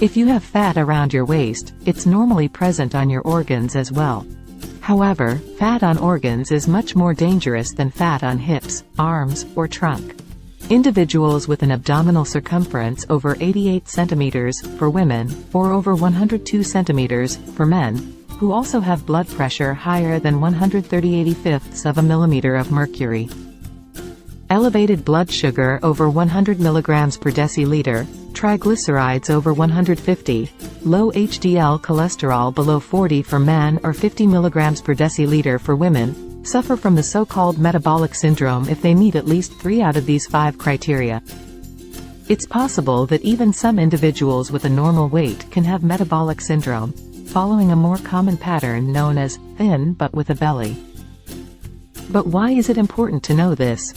If you have fat around your waist, it's normally present on your organs as well. However, fat on organs is much more dangerous than fat on hips, arms, or trunk. Individuals with an abdominal circumference over 88 centimeters for women, or over 102 centimeters for men, who also have blood pressure higher than 130/85 of a millimeter of mercury. Elevated blood sugar over 100 mg per deciliter, triglycerides over 150, low HDL cholesterol below 40 for men or 50 mg per deciliter for women, suffer from the so-called metabolic syndrome if they meet at least 3 out of these 5 criteria. It's possible that even some individuals with a normal weight can have metabolic syndrome, following a more common pattern known as thin but with a belly. But why is it important to know this?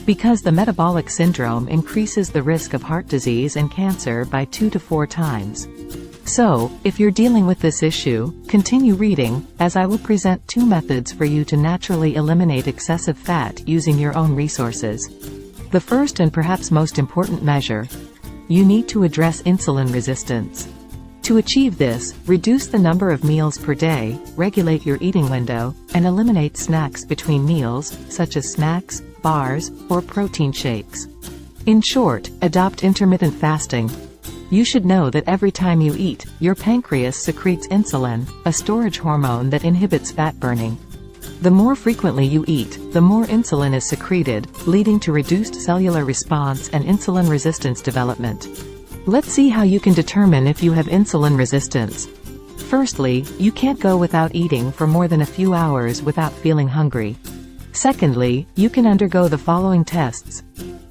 Because the metabolic syndrome increases the risk of heart disease and cancer by 2 to 4 times. So, if you're dealing with this issue, continue reading, as I will present 2 methods for you to naturally eliminate excessive fat using your own resources. The first and perhaps most important measure: you need to address insulin resistance. To achieve this, reduce the number of meals per day, regulate your eating window, and eliminate snacks between meals, such as snacks, bars, or protein shakes. In short, adopt intermittent fasting. You should know that every time you eat, your pancreas secretes insulin, a storage hormone that inhibits fat burning. The more frequently you eat, the more insulin is secreted, leading to reduced cellular response and insulin resistance development. Let's see how you can determine if you have insulin resistance. Firstly, you can't go without eating for more than a few hours without feeling hungry. Secondly, you can undergo the following tests: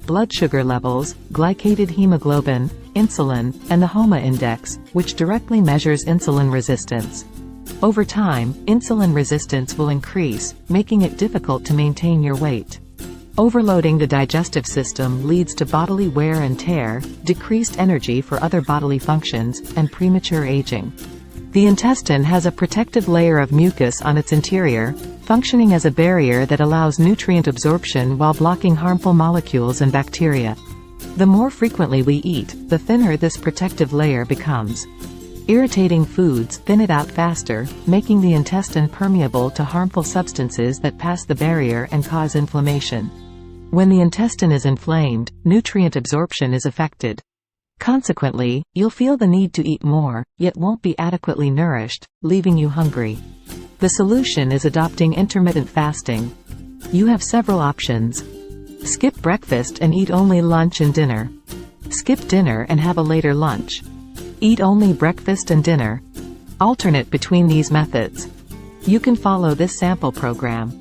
blood sugar levels, glycated hemoglobin, insulin, and the HOMA index, which directly measures insulin resistance. Over time, insulin resistance will increase, making it difficult to maintain your weight. Overloading the digestive system leads to bodily wear and tear, decreased energy for other bodily functions, and premature aging. The intestine has a protective layer of mucus on its interior, functioning as a barrier that allows nutrient absorption while blocking harmful molecules and bacteria. The more frequently we eat, the thinner this protective layer becomes. Irritating foods thin it out faster, making the intestine permeable to harmful substances that pass the barrier and cause inflammation. When the intestine is inflamed, nutrient absorption is affected. Consequently, you'll feel the need to eat more, yet won't be adequately nourished, leaving you hungry. The solution is adopting intermittent fasting. You have several options. Skip breakfast and eat only lunch and dinner. Skip dinner and have a later lunch. Eat only breakfast and dinner. Alternate between these methods. You can follow this sample program.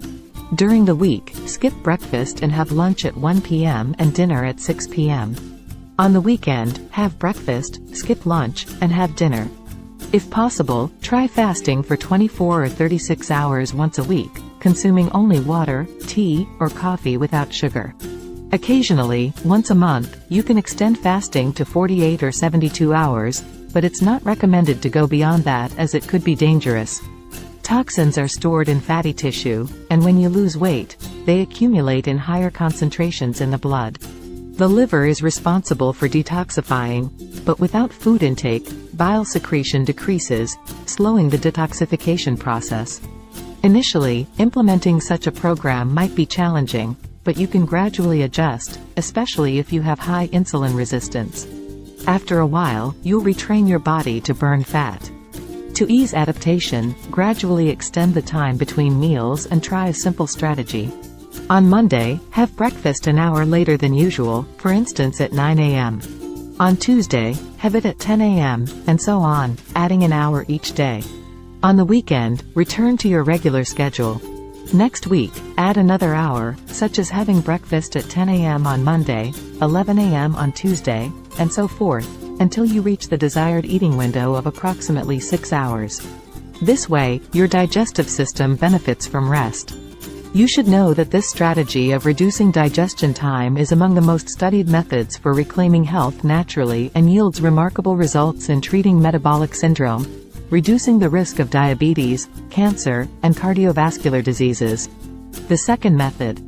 During the week, skip breakfast and have lunch at 1 p.m. and dinner at 6 p.m. On the weekend, have breakfast, skip lunch, and have dinner. If possible, try fasting for 24 or 36 hours once a week, consuming only water, tea, or coffee without sugar. Occasionally, once a month, you can extend fasting to 48 or 72 hours, but it's not recommended to go beyond that as it could be dangerous. Toxins are stored in fatty tissue, and when you lose weight, they accumulate in higher concentrations in the blood. The liver is responsible for detoxifying, but without food intake, bile secretion decreases, slowing the detoxification process. Initially, implementing such a program might be challenging, but you can gradually adjust, especially if you have high insulin resistance. After a while, you'll retrain your body to burn fat. To ease adaptation, gradually extend the time between meals and try a simple strategy. On Monday, have breakfast an hour later than usual, for instance at 9 a.m. On Tuesday, have it at 10 a.m., and so on, adding an hour each day. On the weekend, return to your regular schedule. Next week, add another hour, such as having breakfast at 10 a.m. on Monday, 11 a.m. on Tuesday, and so forth, until you reach the desired eating window of approximately 6 hours. This way, your digestive system benefits from rest. You should know that this strategy of reducing digestion time is among the most studied methods for reclaiming health naturally and yields remarkable results in treating metabolic syndrome, reducing the risk of diabetes, cancer, and cardiovascular diseases. The second method.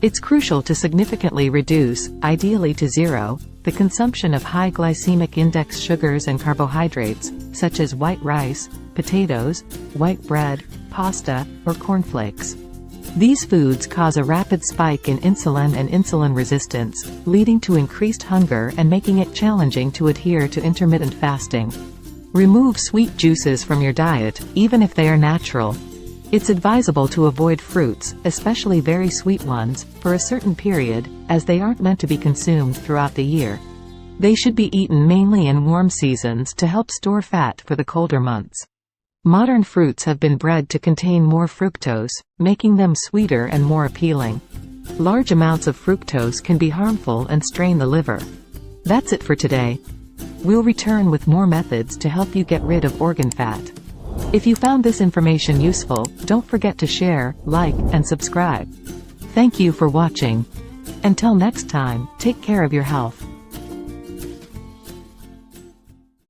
It's crucial to significantly reduce, ideally to zero, The consumption of high glycemic index sugars and carbohydrates, such as white rice, potatoes, white bread, pasta, or cornflakes. These foods cause a rapid spike in insulin and insulin resistance, leading to increased hunger and making it challenging to adhere to intermittent fasting. Remove sweet juices from your diet, even if they are natural. It's advisable to avoid fruits, especially very sweet ones, for a certain period, as they aren't meant to be consumed throughout the year. They should be eaten mainly in warm seasons to help store fat for the colder months. Modern fruits have been bred to contain more fructose, making them sweeter and more appealing. Large amounts of fructose can be harmful and strain the liver. That's it for today. We'll return with more methods to help you get rid of organ fat. If you found this information useful, don't forget to share, like, and subscribe. Thank you for watching. Until next time, take care of your health.